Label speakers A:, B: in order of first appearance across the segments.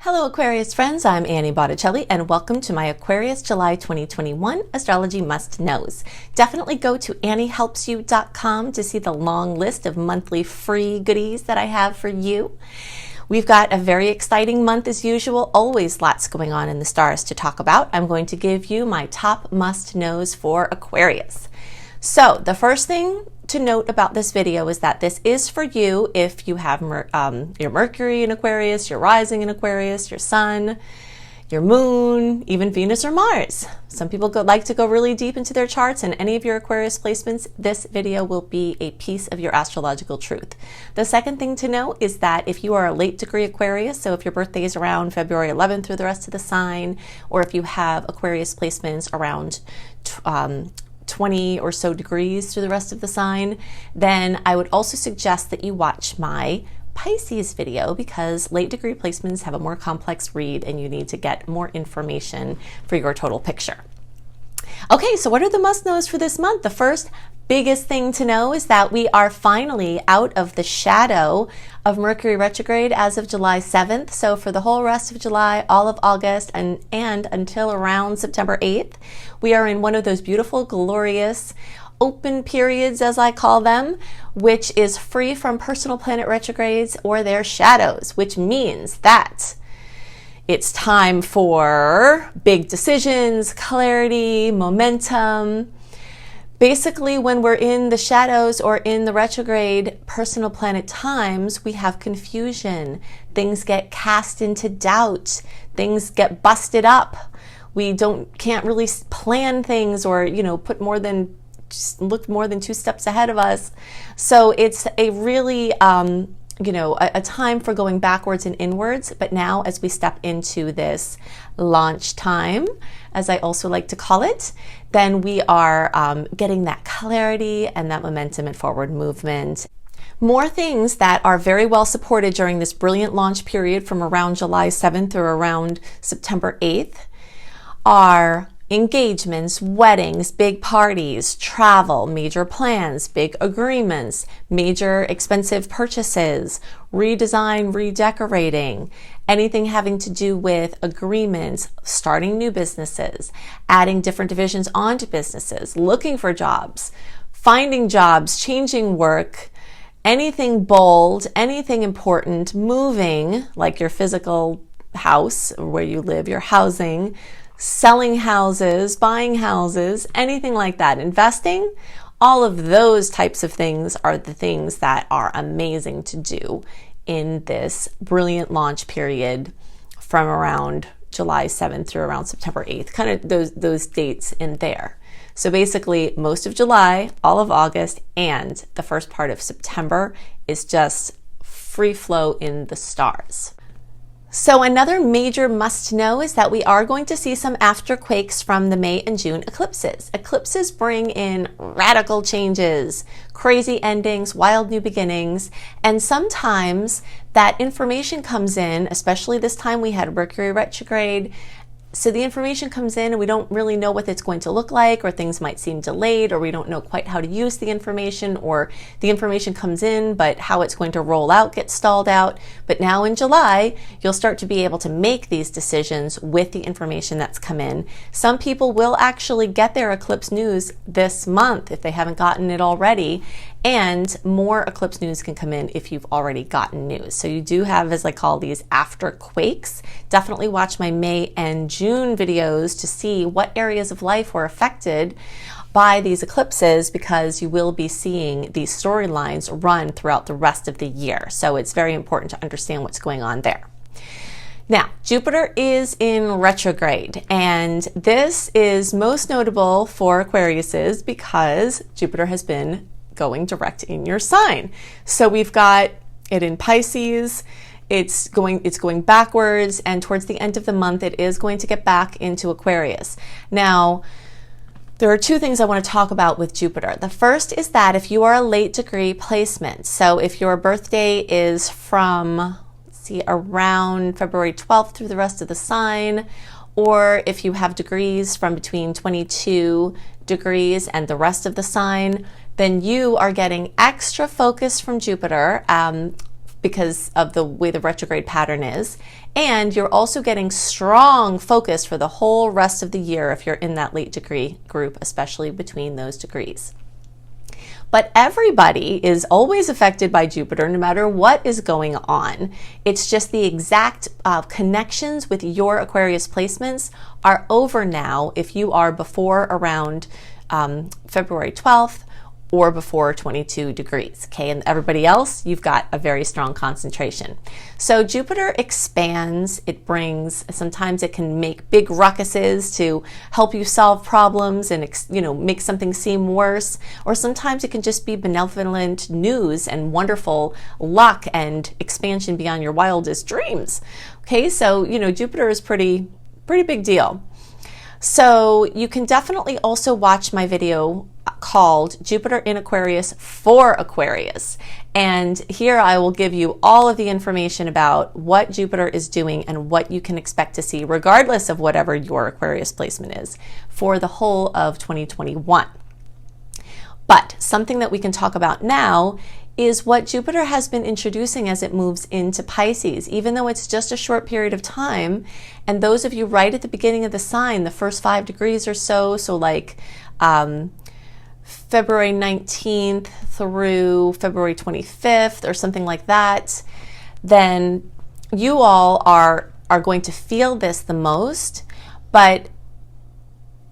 A: Hello Aquarius friends, I'm Annie Botticelli and welcome to my Aquarius July 2021 Astrology Must Knows. Definitely go to anniehelpsyou.com to see the long list of monthly free goodies that I have for you. We've got a very exciting month as usual, always lots going on in the stars to talk about. I'm going to give you my top must knows for Aquarius. So the first thing to note about this video is that this is for you if you have your Mercury in Aquarius, your rising in Aquarius, your Sun, your Moon, even Venus or Mars. Some people like to go really deep into their charts, and any of your Aquarius placements, this video will be a piece of your astrological truth. The second thing to know is that if you are a late degree Aquarius, so if your birthday is around February 11th through the rest of the sign, or if you have Aquarius placements around 20 or so degrees through the rest of the sign, then I would also suggest that you watch my Pisces video, because late degree placements have a more complex read and you need to get more information for your total picture. Okay, so what are the must knows for this month? The first biggest thing to know is that we are finally out of the shadow of Mercury retrograde as of July 7th. So for the whole rest of July, all of August, and until around September 8th, we are in one of those beautiful, glorious, open periods, as I call them, which is free from personal planet retrogrades or their shadows, which means that it's time for big decisions, clarity, momentum. Basically, when we're in the shadows or in the retrograde personal planet times, we have confusion. Things get cast into doubt. Things get busted up. We can't really plan things or, look more than 2 steps ahead of us. So it's a really, a time for going backwards and inwards. But now as we step into this launch time, as I also like to call it, then we are getting that clarity and that momentum and forward movement. More things that are very well supported during this brilliant launch period from around July 7th or around September 8th are engagements, weddings, big parties, travel, major plans, big agreements, major expensive purchases, redesign, redecorating, anything having to do with agreements, starting new businesses, adding different divisions onto businesses, looking for jobs, finding jobs, changing work, anything bold, anything important, moving, like your physical house where you live, your housing, selling houses, buying houses, anything like that, investing, all of those types of things are the things that are amazing to do in this brilliant launch period from around July 7th through around September 8th, kind of those dates in there. So basically most of July, all of August, and the first part of September is just free flow in the stars. So another major must know is that we are going to see some afterquakes from the May and June eclipses. Eclipses bring in radical changes, crazy endings, wild new beginnings, and sometimes that information comes in, especially this time we had Mercury retrograde. So the information comes in and we don't really know what it's going to look like, or things might seem delayed, or we don't know quite how to use the information, or the information comes in but how it's going to roll out gets stalled out. But now in July, you'll start to be able to make these decisions with the information that's come in. Some people will actually get their eclipse news this month if they haven't gotten it already, and more eclipse news can come in if you've already gotten news. So you do have, as I call these, after quakes. Definitely watch my May and June videos to see what areas of life were affected by these eclipses, because you will be seeing these storylines run throughout the rest of the year. So it's very important to understand what's going on there. Now, Jupiter is in retrograde, and this is most notable for Aquariuses because Jupiter has been going direct in your sign. So we've got it in Pisces, it's going backwards, and towards the end of the month it is going to get back into Aquarius. Now, there are 2 things I want to talk about with Jupiter. The first is that if you are a late degree placement, so if your birthday is from, around February 12th through the rest of the sign, or if you have degrees from between 22 degrees and the rest of the sign, then you are getting extra focus from Jupiter because of the way the retrograde pattern is. And you're also getting strong focus for the whole rest of the year if you're in that late degree group, especially between those degrees. But everybody is always affected by Jupiter no matter what is going on. It's just the exact connections with your Aquarius placements are over now if you are before around February 12th or before 22 degrees, okay? And everybody else, you've got a very strong concentration. So Jupiter expands, it brings, sometimes it can make big ruckuses to help you solve problems and, make something seem worse, or sometimes it can just be benevolent news and wonderful luck and expansion beyond your wildest dreams, okay? So, Jupiter is pretty big deal. So you can definitely also watch my video called Jupiter in Aquarius for Aquarius. And here I will give you all of the information about what Jupiter is doing and what you can expect to see, regardless of whatever your Aquarius placement is, for the whole of 2021. But something that we can talk about now is what Jupiter has been introducing as it moves into Pisces, even though it's just a short period of time. And those of you right at the beginning of the sign, the first 5 degrees or so like February 19th through February 25th or something like that, then you all are going to feel this the most. But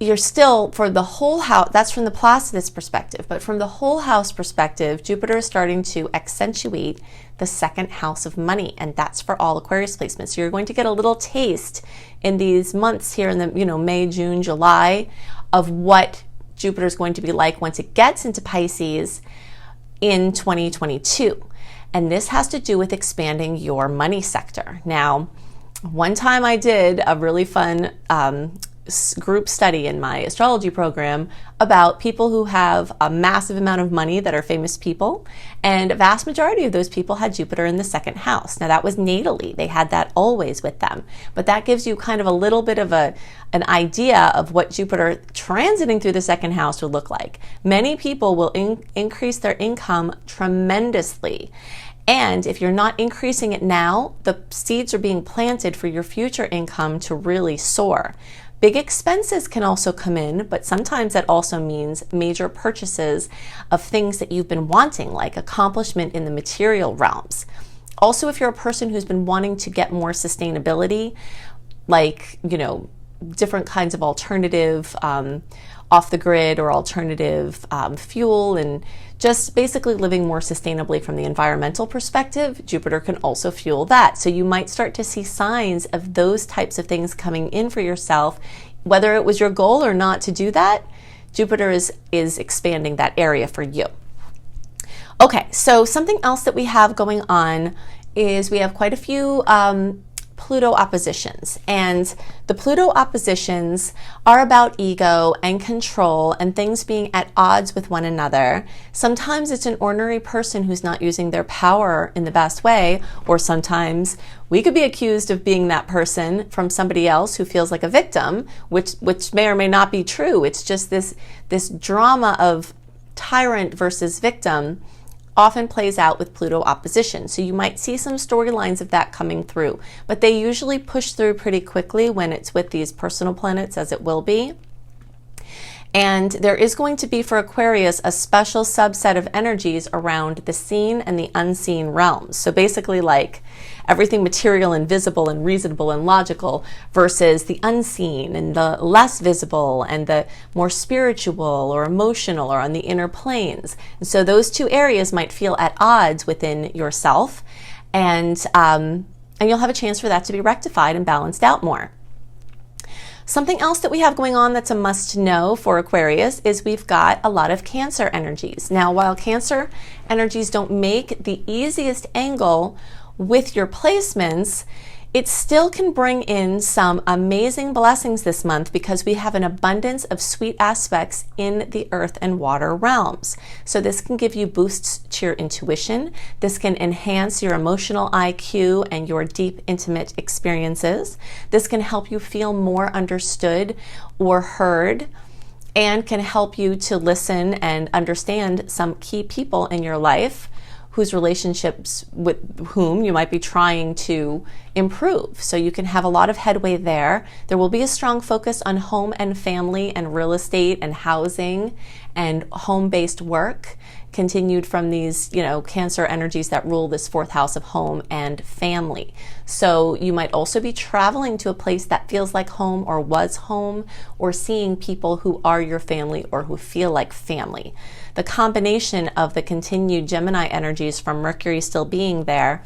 A: you're still, for the whole house, that's from the Placidus perspective, but from the whole house perspective, Jupiter is starting to accentuate the second house of money, and that's for all Aquarius placements. So you're going to get a little taste in these months here in the, May, June, July, of what Jupiter is going to be like once it gets into Pisces in 2022. And this has to do with expanding your money sector. Now, one time I did a really fun group study in my astrology program about people who have a massive amount of money that are famous people, and a vast majority of those people had Jupiter in the second house. Now that was natally, they had that always with them, but that gives you kind of a little bit of an idea of what Jupiter transiting through the second house would look like. Many people will increase their income tremendously. And if you're not increasing it now, the seeds are being planted for your future income to really soar. Big expenses can also come in, but sometimes that also means major purchases of things that you've been wanting, like accomplishment in the material realms. Also, if you're a person who's been wanting to get more sustainability, like, different kinds of alternative off the grid or alternative fuel, and just basically living more sustainably from the environmental perspective, Jupiter can also fuel that. So you might start to see signs of those types of things coming in for yourself. Whether it was your goal or not to do that, Jupiter is expanding that area for you. Okay, so something else that we have going on is we have quite a few Pluto oppositions, and the Pluto oppositions are about ego and control and things being at odds with one another. Sometimes it's an ordinary person who's not using their power in the best way, or sometimes we could be accused of being that person from somebody else who feels like a victim, which may or may not be true. It's just this drama of tyrant versus victim often plays out with Pluto opposition. So you might see some storylines of that coming through, but they usually push through pretty quickly when it's with these personal planets, as it will be. And there is going to be for Aquarius a special subset of energies around the seen and the unseen realms. So basically like everything material and visible and reasonable and logical versus the unseen and the less visible and the more spiritual or emotional or on the inner planes. And so those two areas might feel at odds within yourself, and you'll have a chance for that to be rectified and balanced out more. Something else that we have going on that's a must know for Aquarius is we've got a lot of Cancer energies. Now, while Cancer energies don't make the easiest angle with your placements, it still can bring in some amazing blessings this month because we have an abundance of sweet aspects in the earth and water realms. So this can give you boosts to your intuition. This can enhance your emotional IQ and your deep, intimate experiences. This can help you feel more understood or heard, and can help you to listen and understand some key people in your life whose relationships with whom you might be trying to improve. So you can have a lot of headway there. There will be a strong focus on home and family and real estate and housing and home-based work, continued from these, Cancer energies that rule this fourth house of home and family. So you might also be traveling to a place that feels like home or was home, or seeing people who are your family or who feel like family. The combination of the continued Gemini energies from Mercury still being there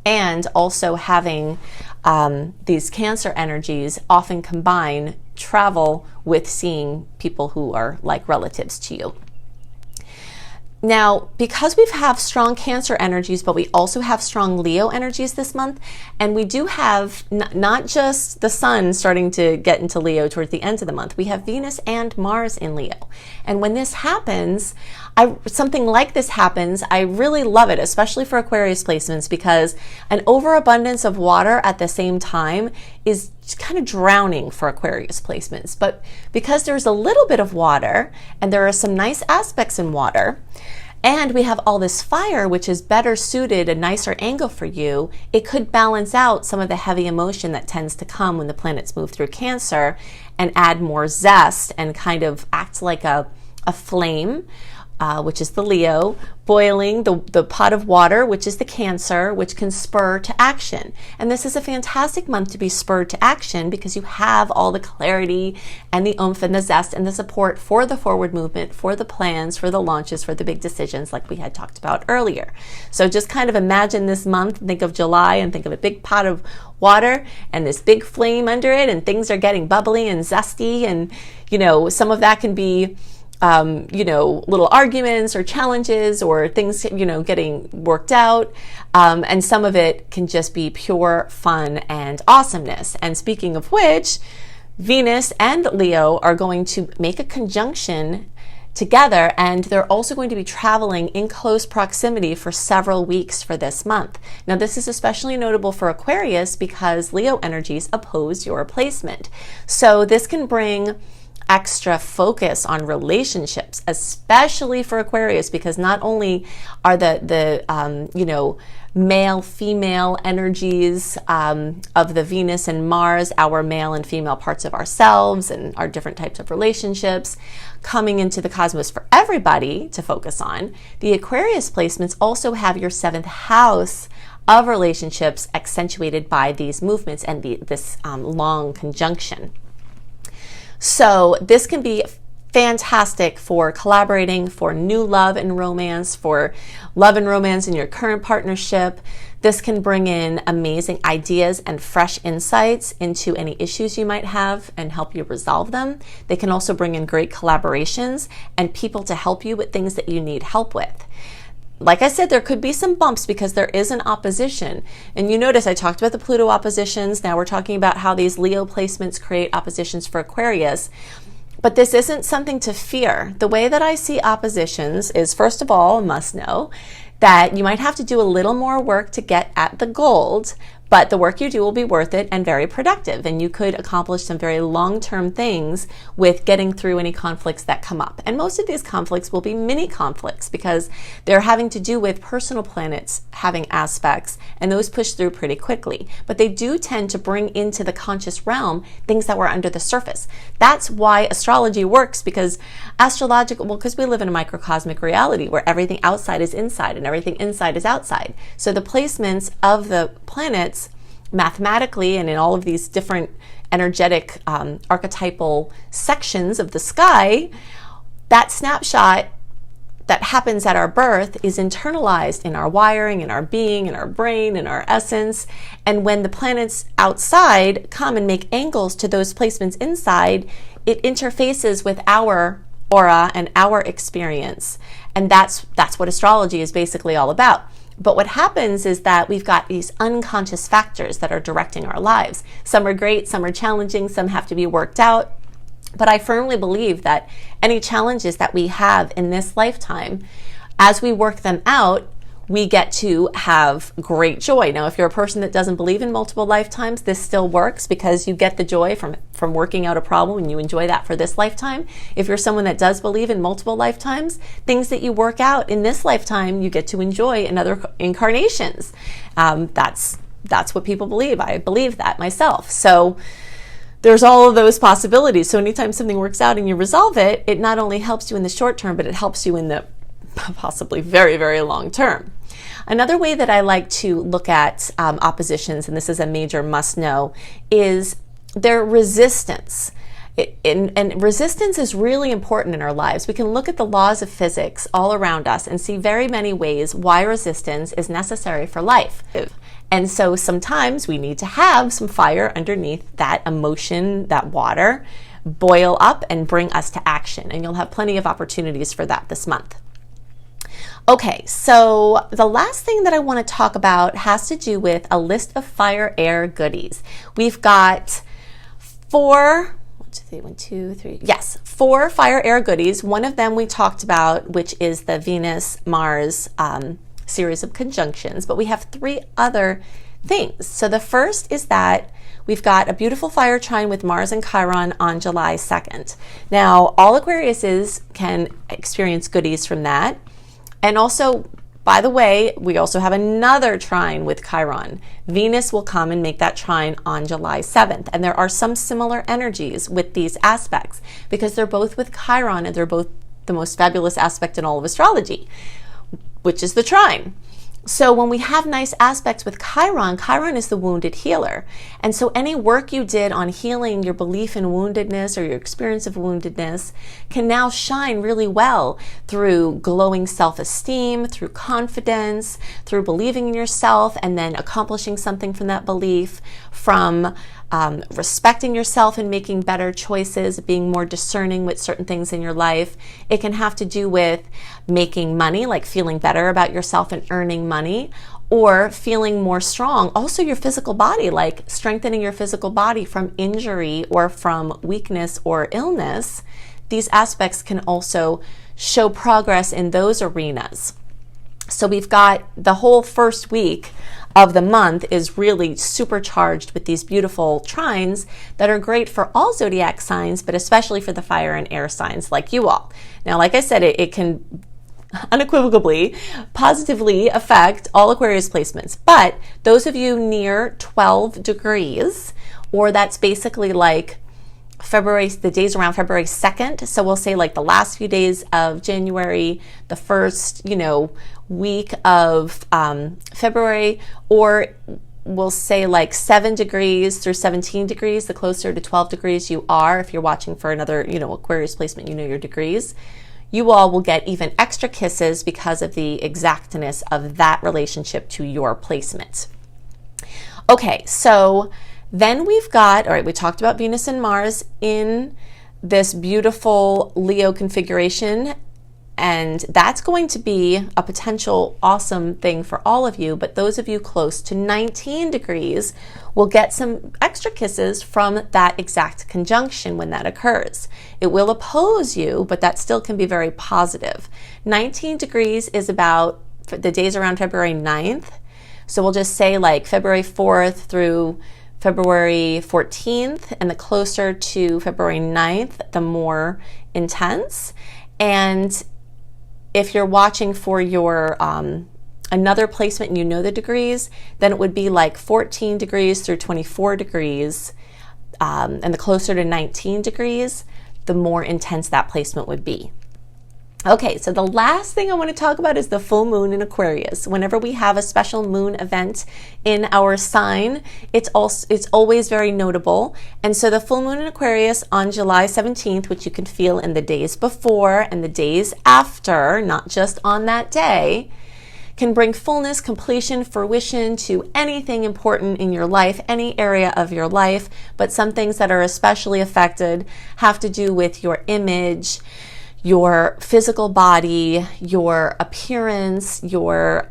A: and also having these Cancer energies often combine travel with seeing people who are like relatives to you. Now, because we have strong Cancer energies, but we also have strong Leo energies this month, and we do have not just the Sun starting to get into Leo towards the end of the month, we have Venus and Mars in Leo. And when this happens, something like this happens, I really love it, especially for Aquarius placements, because an overabundance of water at the same time is kind of drowning for Aquarius placements. But because there's a little bit of water and there are some nice aspects in water, and we have all this fire, which is better suited, a nicer angle for you, it could balance out some of the heavy emotion that tends to come when the planets move through Cancer, and add more zest and kind of act like a flame, which is the Leo, boiling the pot of water, which is the Cancer, which can spur to action. And this is a fantastic month to be spurred to action, because you have all the clarity and the oomph and the zest and the support for the forward movement, for the plans, for the launches, for the big decisions like we had talked about earlier. So just kind of imagine this month, think of July and think of a big pot of water and this big flame under it, and things are getting bubbly and zesty, and some of that can be little arguments or challenges or things, getting worked out. And some of it can just be pure fun and awesomeness. And speaking of which, Venus and Leo are going to make a conjunction together, and they're also going to be traveling in close proximity for several weeks for this month. Now, this is especially notable for Aquarius because Leo energies oppose your placement. So this can bring extra focus on relationships, especially for Aquarius, because not only are the male-female energies of the Venus and Mars, our male and female parts of ourselves and our different types of relationships, coming into the cosmos for everybody to focus on, the Aquarius placements also have your seventh house of relationships accentuated by these movements and this long conjunction. So this can be fantastic for collaborating, for new love and romance, for love and romance in your current partnership. This can bring in amazing ideas and fresh insights into any issues you might have and help you resolve them. They can also bring in great collaborations and people to help you with things that you need help with. Like I said, there could be some bumps because there is an opposition. And you notice I talked about the Pluto oppositions. Now we're talking about how these Leo placements create oppositions for Aquarius. But this isn't something to fear. The way that I see oppositions is, first of all, must know that you might have to do a little more work to get at the gold, but the work you do will be worth it and very productive, and you could accomplish some very long-term things with getting through any conflicts that come up. And most of these conflicts will be mini conflicts because they're having to do with personal planets having aspects, and those push through pretty quickly. But they do tend to bring into the conscious realm things that were under the surface. That's why astrology works, because because we live in a microcosmic reality where everything outside is inside and everything inside is outside. So the placements of the planets mathematically and in all of these different energetic archetypal sections of the sky, that snapshot that happens at our birth is internalized in our wiring, in our being, in our brain, in our essence. And when the planets outside come and make angles to those placements inside, it interfaces with our aura and our experience. And that's what astrology is basically all about. But what happens is that we've got these unconscious factors that are directing our lives. Some are great, some are challenging, some have to be worked out. But I firmly believe that any challenges that we have in this lifetime, as we work them out, we get to have great joy. Now, if you're a person that doesn't believe in multiple lifetimes, this still works because you get the joy from working out a problem and you enjoy that for this lifetime. If you're someone that does believe in multiple lifetimes, things that you work out in this lifetime, you get to enjoy in other incarnations. That's what people believe. I believe that myself. So there's all of those possibilities. So anytime something works out and you resolve it, it not only helps you in the short term, but it helps you in the possibly very, very long term. Another way that I like to look at oppositions, and this is a major must know, is their resistance. And resistance is really important in our lives. We can look at the laws of physics all around us and see very many ways why resistance is necessary for life. And so sometimes we need to have some fire underneath that emotion, that water, boil up and bring us to action. And you'll have plenty of opportunities for that this month. Okay, so the last thing that I want to talk about has to do with a list of fire air goodies. We've got four fire air goodies. One of them we talked about, which is the Venus-Mars series of conjunctions, but we have three other things. So the first is that we've got a beautiful fire trine with Mars and Chiron on July 2nd. Now, all Aquariuses can experience goodies from that. And also, by the way, we also have another trine with Chiron. Venus will come and make that trine on July 7th. And there are some similar energies with these aspects because they're both with Chiron and they're both the most fabulous aspect in all of astrology, which is the trine. So when we have nice aspects with Chiron, Chiron is the wounded healer. And so any work you did on healing your belief in woundedness or your experience of woundedness can now shine really well through glowing self-esteem, through confidence, through believing in yourself and then accomplishing something from that belief, from respecting yourself and making better choices, being more discerning with certain things in your life. It can have to do with making money, like feeling better about yourself and earning money, or feeling more strong. Also your physical body, like strengthening your physical body from injury or from weakness or illness. These aspects can also show progress in those arenas. So we've got the whole first week of the month is really supercharged with these beautiful trines that are great for all zodiac signs, but especially for the fire and air signs like you all. Now, like I said, it can unequivocally positively affect all Aquarius placements, but those of you near 12 degrees, or that's basically like the days around February 2nd. So we'll say like the last few days of January, the first, week of February, or we'll say like 7 degrees through 17 degrees, the closer to 12 degrees you are. If you're watching for another, Aquarius placement, your degrees. You all will get even extra kisses because of the exactness of that relationship to your placement. Okay, so then we've got, all right, we talked about Venus and Mars in this beautiful Leo configuration, and that's going to be a potential awesome thing for all of you, but those of you close to 19 degrees will get some extra kisses from that exact conjunction when that occurs. It will oppose you, but that still can be very positive. 19 degrees is about the days around February 9th, so we'll just say like February 4th through February 14th, and the closer to February 9th, the more intense. And if you're watching for your another placement and you know the degrees, then it would be like 14 degrees through 24 degrees, and the closer to 19 degrees, the more intense that placement would be. Okay, so the last thing I want to talk about is the full moon in Aquarius. Whenever we have a special moon event in our sign, it's always very notable. And so the full moon in Aquarius on July 17th, which you can feel in the days before and the days after, not just on that day, can bring fullness, completion, fruition to anything important in your life, any area of your life. But some things that are especially affected have to do with your image, your physical body, your appearance, your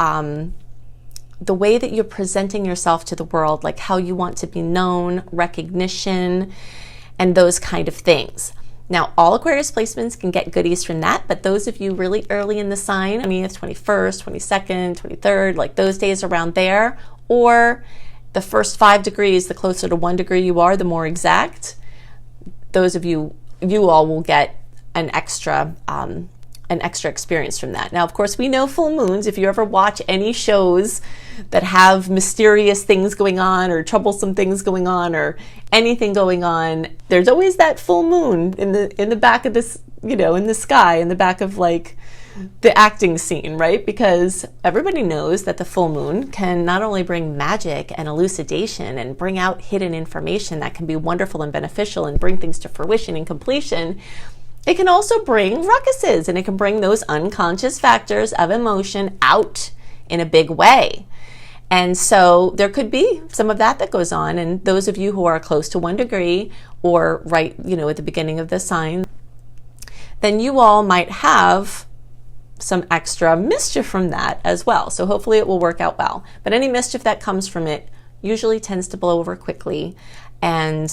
A: the way that you're presenting yourself to the world, like how you want to be known, recognition, and those kind of things. Now, all Aquarius placements can get goodies from that, but those of you really early in the sign, 20th, 21st, 22nd, 23rd, like those days around there, or the first 5 degrees, the closer to 1 degree you are, the more exact, those of you all will get an extra experience from that. Now, of course, we know full moons, if you ever watch any shows that have mysterious things going on or troublesome things going on or anything going on, there's always that full moon in the back of this, in the sky, in the back of like the acting scene, right? Because everybody knows that the full moon can not only bring magic and elucidation and bring out hidden information that can be wonderful and beneficial and bring things to fruition and completion, it can also bring ruckuses, and it can bring those unconscious factors of emotion out in a big way. And so there could be some of that goes on. And those of you who are close to 1 degree or right, at the beginning of the sign, then you all might have some extra mischief from that as well. So hopefully it will work out well. But any mischief that comes from it usually tends to blow over quickly. And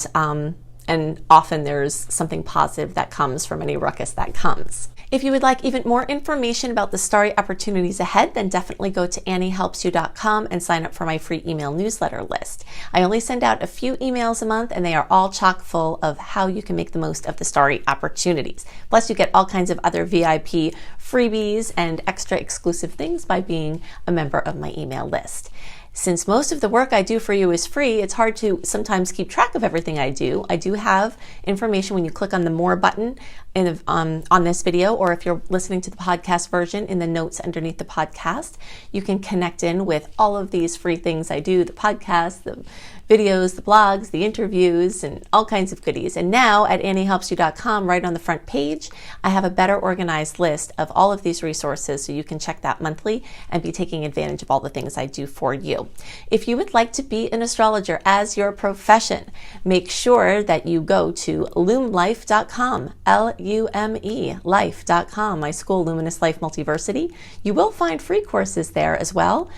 A: often there's something positive that comes from any ruckus that comes. If you would like even more information about the starry opportunities ahead, then definitely go to anniehelpsyou.com and sign up for my free email newsletter list. I only send out a few emails a month, and they are all chock full of how you can make the most of the starry opportunities. Plus, you get all kinds of other VIP freebies and extra exclusive things by being a member of my email list. Since most of the work I do for you is free, it's hard to sometimes keep track of everything I do. I do have information when you click on the More button on this video, or if you're listening to the podcast version, in the notes underneath the podcast, you can connect in with all of these free things I do, the podcast, the videos, the blogs, the interviews, and all kinds of goodies. And now at anniehelpsyou.com, right on the front page, I have a better organized list of all of these resources, so you can check that monthly and be taking advantage of all the things I do for you. If you would like to be an astrologer as your profession, make sure that you go to lumelife.com, L-U-M-E, life.com, my school, Luminous Life Multiversity. You will find free courses there as well,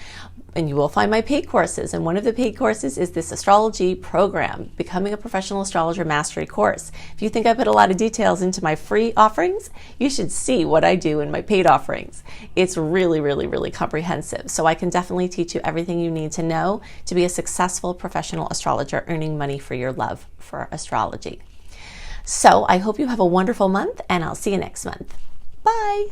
A: and you will find my paid courses. And one of the paid courses is this astrology program, Becoming a Professional Astrologer Mastery course. If you think I put a lot of details into my free offerings, you should see what I do in my paid offerings. It's really, really, really comprehensive. So I can definitely teach you everything you need to know to be a successful professional astrologer, earning money for your love for astrology. So I hope you have a wonderful month, and I'll see you next month. Bye.